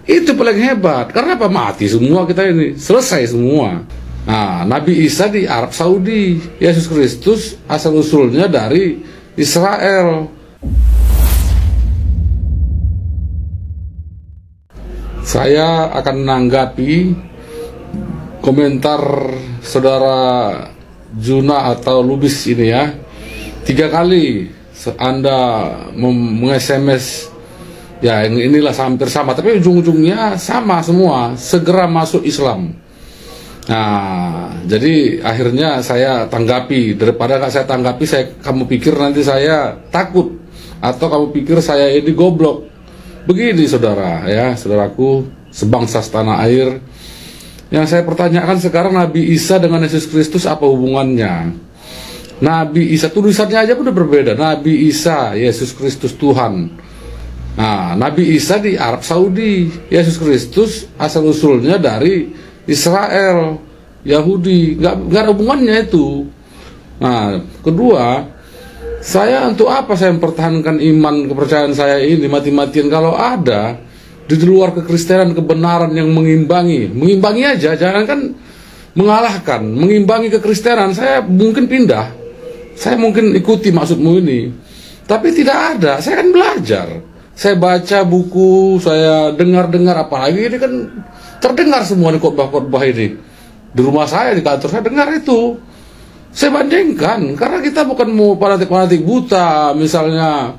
Itu paling hebat. Karena apa? Mati semua kita ini. Selesai semua. Nah, Nabi Isa di Arab Saudi. Yesus Kristus asal-usulnya dari Israel. Saya akan menanggapi komentar saudara Juna atau Lubis ini ya. 3 kali Anda meng-SMS ya, inilah hampir sama, tapi ujung-ujungnya sama semua, segera masuk Islam. Nah, jadi akhirnya saya tanggapi. Daripada gak saya tanggapi, kamu pikir nanti saya takut, atau kamu pikir saya ini goblok. Begini saudara ya, saudaraku sebangsa setanah air. Yang saya pertanyakan sekarang, Nabi Isa dengan Yesus Kristus apa hubungannya? Nabi Isa, tulisannya aja udah berbeda. Nabi Isa, Yesus Kristus Tuhan. Nah, Nabi Isa di Arab Saudi. Yesus Kristus asal-usulnya dari Israel, Yahudi. Nggak ada hubungannya itu. Nah, kedua, saya untuk apa saya mempertahankan iman kepercayaan saya ini mati-matian kalau ada di luar kekristenan kebenaran yang mengimbangi aja, jangan kan mengalahkan, mengimbangi kekristenan. Saya mungkin pindah, saya mungkin ikuti maksudmu ini, tapi tidak ada. Saya kan belajar, saya baca buku, saya dengar apalagi ini kan terdengar semua di khotbah-khotbah ini di rumah saya, di kantor saya dengar itu. Saya bandingkan, karena kita bukan mau fanatik buta, misalnya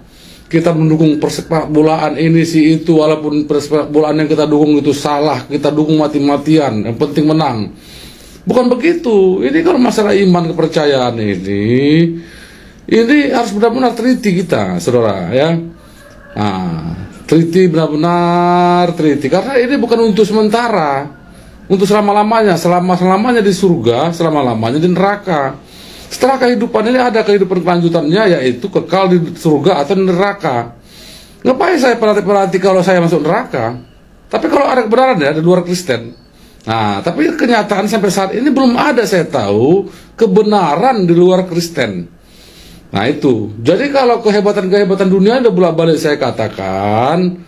kita mendukung persepak bolaan ini si itu, walaupun persepak bolaan yang kita dukung itu salah, kita dukung mati-matian, yang penting menang. Bukan begitu. Ini kalau masalah iman kepercayaan ini harus benar-benar teliti kita, saudara ya. Nah, teliti, benar-benar teliti, karena ini bukan untuk sementara, untuk selama-lamanya, selama-lamanya di surga, selama-lamanya di neraka. Setelah kehidupan ini ada kehidupan kelanjutannya, yaitu kekal di surga atau di neraka. Ngapain saya perhati kalau saya masuk neraka? Tapi kalau ada kebenaran ya di luar Kristen. Nah, tapi kenyataan sampai saat ini belum ada saya tahu kebenaran di luar Kristen. Nah itu. Jadi kalau kehebatan dunia udah bolak-balik saya katakan,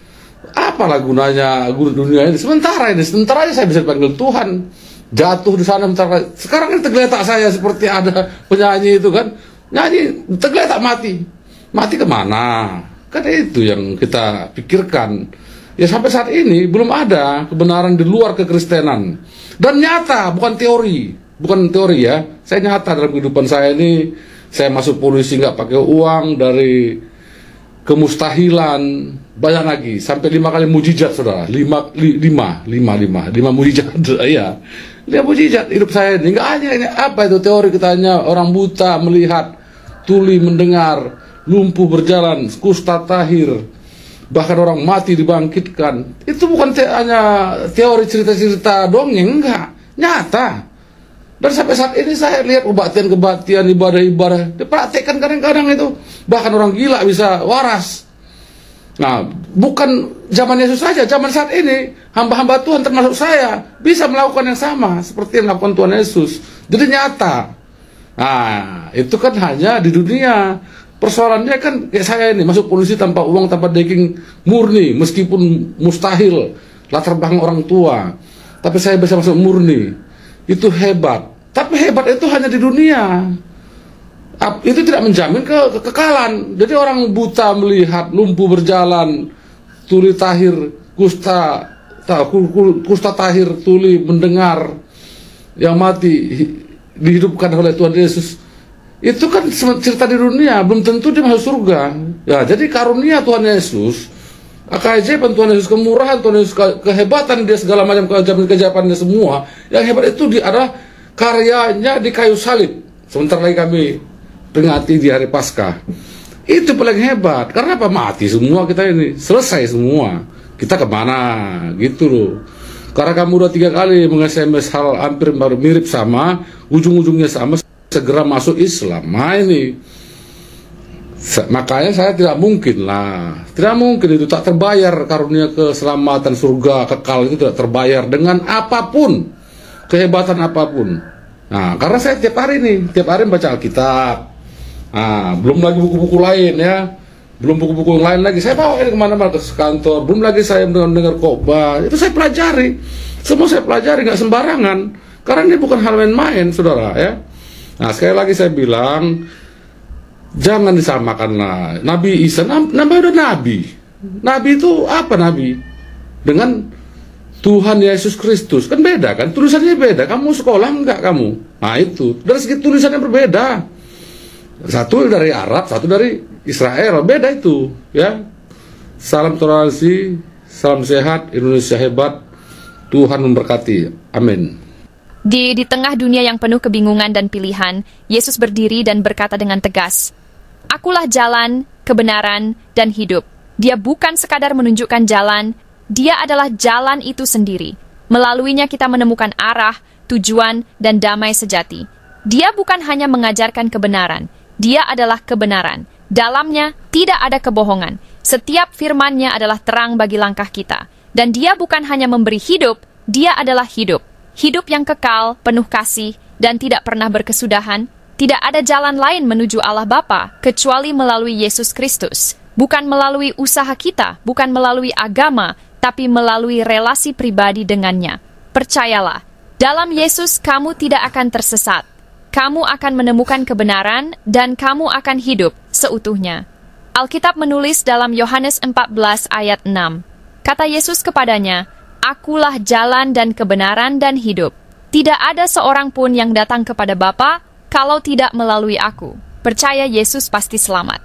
apalah gunanya dunia ini? Sementara aja saya bisa dipanggil Tuhan. Jatuh di sana bentar. Sekarang ini tergeletak saya seperti ada penyanyi itu kan, nyanyi tergeletak mati kemana? Kan itu yang kita pikirkan. Ya sampai saat ini belum ada kebenaran di luar kekristenan, dan nyata, bukan teori ya. Saya nyata dalam kehidupan saya ini. Saya masuk polisi nggak pakai uang, dari kemustahilan, banyak lagi, sampai 5 kali mujizat saudara, 5 mujizat ya. 5 mujizat hidup saya ini. Nggak hanya ini, apa itu teori katanya, orang buta melihat, tuli mendengar, lumpuh berjalan, kusta tahir, bahkan orang mati dibangkitkan. Itu bukan hanya teori cerita-cerita dongeng, enggak, nyata. Dan sampai saat ini saya lihat kebaktian, ibadah-ibadah dipraktekkan kadang-kadang itu. Bahkan orang gila bisa waras. Nah, bukan zaman Yesus saja, zaman saat ini hamba-hamba Tuhan termasuk saya bisa melakukan yang sama seperti yang dilakukan Tuhan Yesus. Jadi nyata. Nah, itu kan hanya di dunia. Persoalannya kan kayak saya ini masuk polisi tanpa uang, tanpa daging, murni, meskipun mustahil latar belakang orang tua, tapi saya bisa masuk murni. Itu hebat. Tapi hebat itu hanya di dunia. Itu tidak menjamin kekekalan. Jadi orang buta melihat, lumpuh berjalan, tuli tahir, kusta tahir, tuli mendengar, yang mati dihidupkan oleh Tuhan Yesus. Itu kan cerita di dunia, belum tentu dia masuk surga. Ya, jadi karunia Tuhan Yesus, keajaiban Tuhan Yesus, kemurahan Tuhan Yesus, kehebatan dia, segala macam keajaiban-keajaibannya semua. Yang hebat itu adalah karyanya di kayu salib. Sebentar lagi kami peringati di hari Paskah. Itu paling hebat. Karena apa? Mati semua kita ini. Selesai semua. Kita kemana? Gitu loh. Karena kamu udah 3 kali meng-SMS hal hampir mirip sama, ujung-ujungnya sama, segera masuk Islam. Nah ini. Makanya saya tidak mungkin itu tak terbayar, karunia keselamatan surga kekal itu tidak terbayar dengan apapun, kehebatan apapun. Nah, karena saya tiap hari baca Alkitab. Nah, belum lagi buku-buku lain ya. belum buku-buku yang lain lagi. Saya bawa ini kemana-mana, ke kantor. Belum lagi saya mendengar khotbah. Itu saya pelajari. Semua saya pelajari, nggak sembarangan. Karena ini bukan hal main-main, saudara, ya. Nah, sekali lagi saya bilang, jangan disamakanlah Nabi Isa. Namanya udah Nabi. Nabi itu apa Nabi? Dengan Tuhan Yesus Kristus. Kan beda kan? Tulisannya beda. Kamu sekolah enggak kamu? Nah itu. Dari segi tulisannya berbeda. Satu dari Arab, satu dari Israel. Beda itu. Ya. Salam toleransi. Salam sehat. Indonesia hebat. Tuhan memberkati. Amin. Di tengah dunia yang penuh kebingungan dan pilihan, Yesus berdiri dan berkata dengan tegas, "Akulah jalan, kebenaran, dan hidup." Dia bukan sekadar menunjukkan jalan, dia adalah jalan itu sendiri. Melaluinya kita menemukan arah, tujuan, dan damai sejati. Dia bukan hanya mengajarkan kebenaran, dia adalah kebenaran. Dalamnya tidak ada kebohongan. Setiap firman-Nya adalah terang bagi langkah kita. Dan dia bukan hanya memberi hidup, dia adalah hidup. Hidup yang kekal, penuh kasih, dan tidak pernah berkesudahan. Tidak ada jalan lain menuju Allah Bapa kecuali melalui Yesus Kristus. Bukan melalui usaha kita, bukan melalui agama, tapi melalui relasi pribadi dengannya. Percayalah, dalam Yesus kamu tidak akan tersesat. Kamu akan menemukan kebenaran dan kamu akan hidup seutuhnya. Alkitab menulis dalam Yohanes 14 ayat 6. Kata Yesus kepadanya, "Akulah jalan dan kebenaran dan hidup. Tidak ada seorang pun yang datang kepada Bapa kalau tidak melalui aku." Percaya Yesus pasti selamat.